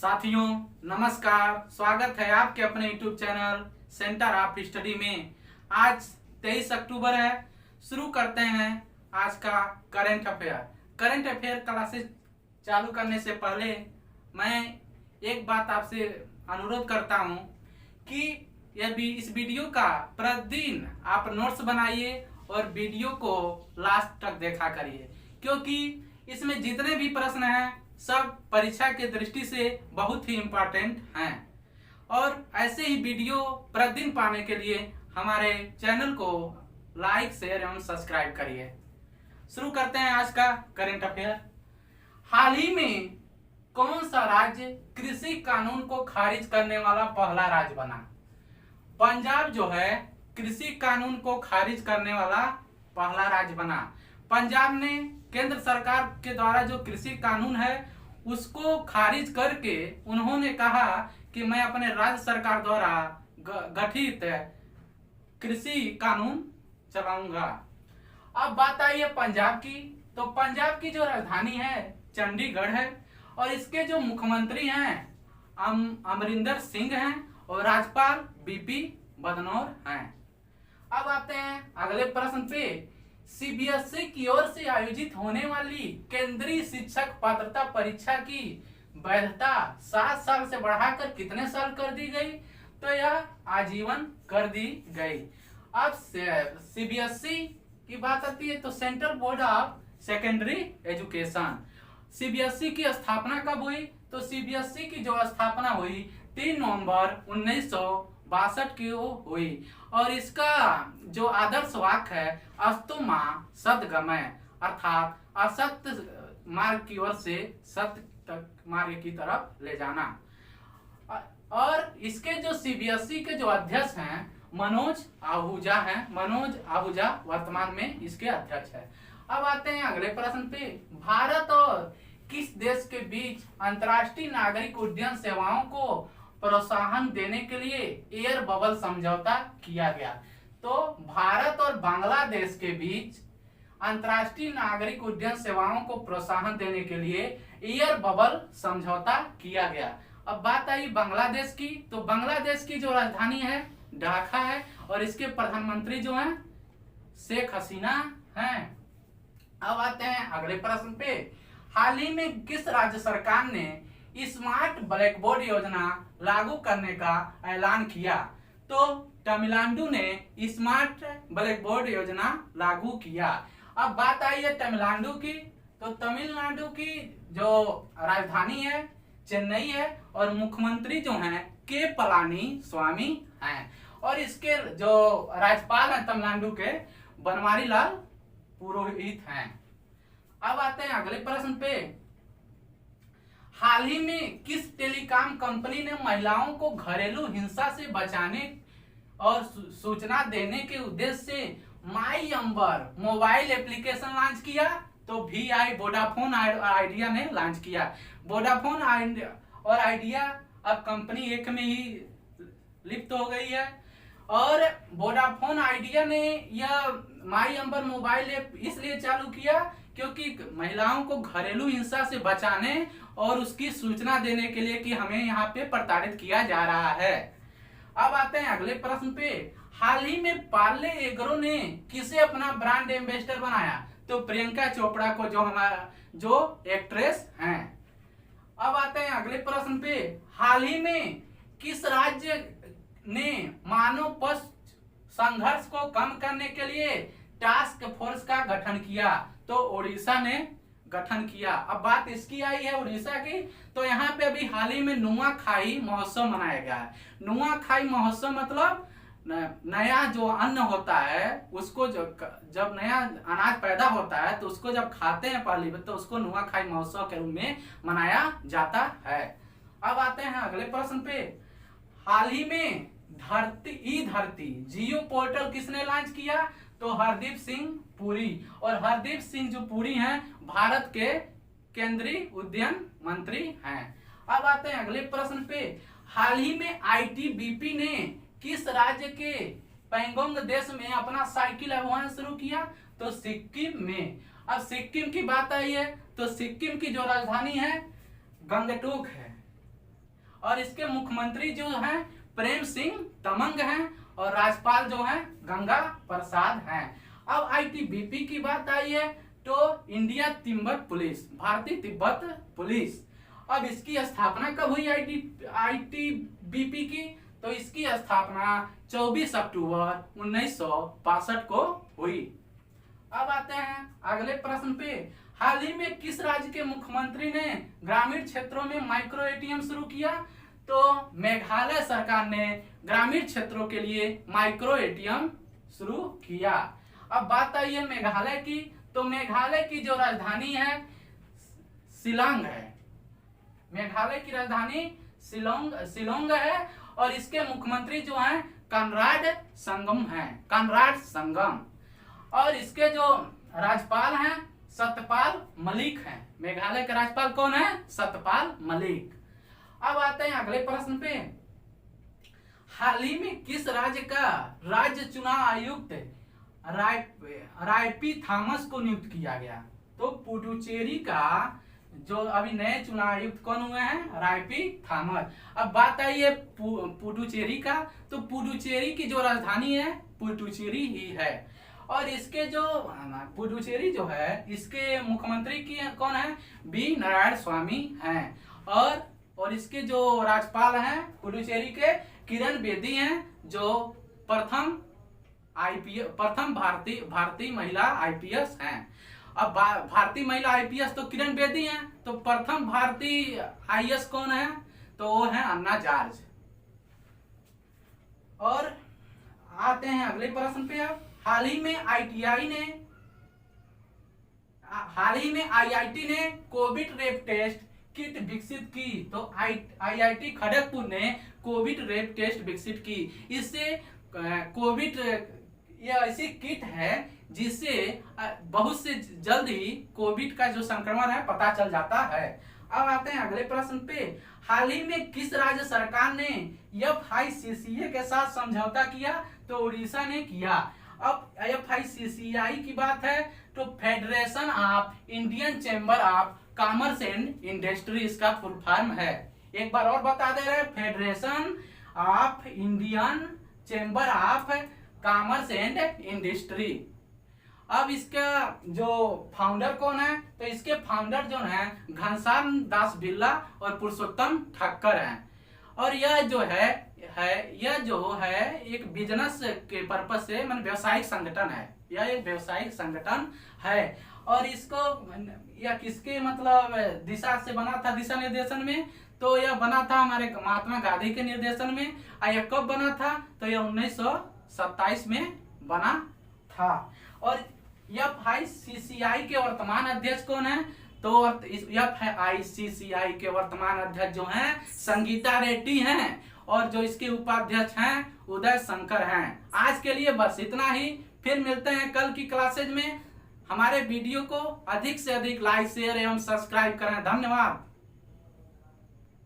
साथियों नमस्कार, स्वागत है आपके अपने YouTube channel centre of study में। आज 23 अक्टूबर है। शुरू करते हैं आज का करंट अफेयर क्लासेस चालू करने से पहले मैं एक बात आपसे अनुरोध करता हूं कि इस वीडियो का प्रतिदिन आप नोट्स बनाइए और वीडियो को लास्ट तक देखा करिए, क्योंकि इसमें जितने भी प्रश्न हैं सब परीक्षा के दृष्टि से बहुत ही इम्पोर्टेंट हैं। और ऐसे ही वीडियो प्रतिदिन पाने के लिए हमारे चैनल को लाइक, शेयर एवं सब्सक्राइब करिए। शुरू करते हैं आज का करंट अफेयर। हाल ही में कौन सा राज्य कृषि कानून को खारिज करने वाला पहला राज्य बना? पंजाब जो है कृषि कानून को खारिज करने वाला पहला राज्य बना। पंजाब ने केंद्र सरकार के द्वारा जो कृषि कानून है उसको खारिज करके उन्होंने कहा कि मैं अपने राज्य सरकार द्वारा गठित कृषि कानून चलाऊंगा। अब बात आई है पंजाब की, तो पंजाब की जो राजधानी है चंडीगढ़ है और इसके जो मुख्यमंत्री हैं अमरिंदर सिंह हैं और राज्यपाल बीपी बदनौर हैं। अब आते हैं अगले प्रश्न पे। सीबीएसई की ओर से आयोजित होने वाली केंद्रीय शिक्षक पात्रता परीक्षा की वैधता 7 साल से बढ़ाकर कितने साल कर दी गई? तो यह आजीवन कर दी गई। अब सीबीएसई की बात आती है तो central board of secondary education. CBSE की स्थापना कब हुई? तो सीबीएसई की जो स्थापना हुई 3 नवंबर 1962 की हुई और इसका जो आदर्श वाक्य है अस्तु मां सद्गमय, अर्थात असत्य मार्ग की ओर से सत्य तक मार्ग की तरफ ले जाना। और इसके जो सीबीएसई के जो अध्यक्ष हैं मनोज आहूजा हैं। मनोज आहूजा वर्तमान में इसके अध्यक्ष है। अब आते हैं अगले प्रश्न पे। भारत और किस देश के बीच अंतर्राष्ट्रीय नागरिक उड्डयन सेवाओं को प्रोत्साहन देने के लिए एयर बबल समझौता किया गया? तो भारत और बांग्लादेश के बीच अंतर्राष्ट्रीय नागरिक उड्डयन सेवाओं को प्रोत्साहन देने के लिए एयर बबल समझौता किया गया। अब बात आई बांग्लादेश की, तो बांग्लादेश की जो राजधानी है ढाका है और इसके प्रधानमंत्री जो हैं शेख हसीना हैं। अब आते हैं अगले प्रश्न पे। हाल ही में किस राज्य सरकार ने स्मार्ट ब्लैक बोर्ड योजना लागू करने का ऐलान किया? तो तमिलनाडु ने स्मार्ट ब्लैक बोर्ड योजना लागू किया। अब बात आई है तमिलनाडु की, तो तमिलनाडु की जो राजधानी है चेन्नई है और मुख्यमंत्री जो हैं के पलानी स्वामी हैं और इसके जो राज्यपाल हैं तमिलनाडु के बनवारी लाल पुरोहित हैं। अब आते हैं अगले प्रश्न पे। हाल ही में किस टेलीकॉम कंपनी ने महिलाओं को घरेलू हिंसा से बचाने और सूचना देने के उद्देश्य से माई अंबर मोबाइल एप्लीकेशन लॉन्च किया? तो VI वोडाफोन आइडिया ने लॉन्च किया। वोडाफोन और आइडिया अब कंपनी एक में ही लिप्त हो गई है और वोडाफोन आइडिया ने यह माई अंबर मोबाइल ऐप इसलिए चालू किया क्योंकि महिलाओं को घरेलू हिंसा से बचाने और उसकी सूचना देने के लिए कि हमें यहाँ पे प्रताड़ित किया जा रहा है। अब आते हैं अगले प्रश्न पे। हाल ही में पार्ले एग्रो ने किसे अपना ब्रांड एम्बेसडर बनाया? तो प्रियंका चोपड़ा को, जो एक्ट्रेस हैं। अब आते हैं अगले प्रश्न पे। हाल ही में किस राज्य ने मानव पशु संघर्ष को कम करने के लिए टास्क फोर्स का गठन किया? तो उड़ीसा ने गठन किया। अब बात इसकी आई है उड़ीसा की, तो यहाँ पे अभी हाल ही में नुआखाई महोत्सव मनाया गया है। नुआखाई महोत्सव मतलब नया जो अन्न होता है उसको जब नया अनाज पैदा होता है तो उसको जब खाते हैं पहली बार तो उसको नुआखाई महोत्सव के रूप में मनाया जाता है। अब आते हैं अगले प्रश्न पे। हाल ही में धरती जियो पोर्टल किसने लॉन्च किया? तो हरदीप सिंह पुरी। और हरदीप सिंह जो पुरी हैं भारत के केंद्रीय उड्डयन मंत्री हैं। अब आते हैं अगले प्रश्न पे। हाल ही में आईटीबीपी ने किस राज्य के पैंगोंग देश में अपना साइकिल अभियान शुरू किया? तो सिक्किम में। अब सिक्किम की बात आई है तो सिक्किम की जो राजधानी है गंगटोक है। और इसके मुख्यमंत्री जो हैं प्रेम सिंह तमंग हैं और राज्यपाल जो हैं गंगा प्रसाद हैं। अब आईटीबीपी की बात आई है तो इंडिया तिब्बत पुलिस, भारतीय तिब्बत पुलिस। अब इसकी स्थापना कब हुई आईटीबीपी की? तो इसकी स्थापना 24 अक्टूबर 1962 को हुई। अब आते हैं अगले प्रश्न पे। हाल ही में किस राज्य के मुख्यमंत्री ने ग्रामीण क्षेत्रों में माइक्रो एटीएम शुरू किया? तो मेघालय सरकार ने ग्रामीण क्षेत्रों के लिए माइक्रो एटीएम शुरू किया। अब बात आई है मेघालय की, तो मेघालय की जो राजधानी है शिलांग है। मेघालय की राजधानी शिलोंग है और इसके मुख्यमंत्री जो हैं कनराड संगम और इसके जो राज्यपाल हैं सत्यपाल मलिक हैं। मेघालय के राज्यपाल कौन है? सत्यपाल मलिक। अब आते हैं अगले प्रश्न पे। हाल ही में किस राज्य का राज्य चुनाव आयुक्त रायपी थॉमस को नियुक्त किया गया? तो पुडुचेरी का जो अभी नए चुनाव आयुक्त कौन हुए हैं? रायपी थॉमस। अब बात आई है पुडुचेरी का, तो पुडुचेरी की जो राजधानी है पुडुचेरी ही है और इसके जो पुडुचेरी जो है इसके मुख्यमंत्री की कौन है? बी नारायण स्वामी हैं और इसके जो राज्यपाल हैं पुडुचेरी के किरण बेदी हैं जो प्रथम भारतीय महिला आईपीएस हैं। अब भारतीय महिला आईपीएस तो किरण बेदी हैं, तो प्रथम भारतीय आईएएस कौन है? तो वो है अन्ना जॉर्ज। और आते हैं अगले प्रश्न पे। अब हाल ही में आईआईटी ने कोविड रैपिड टेस्ट किट विकसित की। तो आईआईटी खड़गपुर ने कोविड रैपिड टेस्ट विकसित की। इससे कोविड यह ऐसी किट है जिससे बहुत से जल्द ही कोविड का जो संक्रमण है पता चल जाता है। अब आते हैं अगले प्रश्न पे। हाल ही में किस राज्य सरकार ने FICCI के साथ समझौता किया? तो उड़ीसा ने किया। अब FICCI की बात है तो federation of Indian chamber of commerce and industry इसका फुल फॉर्म है। एक बार और बता दे रहे, federation of Indian chamber of commerce and industry. अब इसका जो फाउंडर कौन है? तो इसके फाउंडर जो है घनश्याम दास बिरला और पुरुषोत्तम ठक्कर हैं और यह जो है एक बिजनेस के पर्पज से मतलब व्यवसायिक संगठन है। यह एक व्यवसायिक संगठन है और इसको यह किसके मतलब दिशा से बना था, दिशा निर्देशन में? तो यह बना था हमारे महात्मा गांधी के निर्देशन में। यह कब बना था? तो यह 1927 में बना था। और FICCI के वर्तमान अध्यक्ष कौन है? तो FICCI के वर्तमान अध्यक्ष जो हैं संगीता रेड्डी हैं और जो इसके उपाध्यक्ष हैं उदय शंकर हैं। आज के लिए बस इतना ही, फिर मिलते हैं कल की क्लासेज में। हमारे वीडियो को अधिक से अधिक लाइक शेयर एवं सब्सक्राइब करें। धन्यवाद।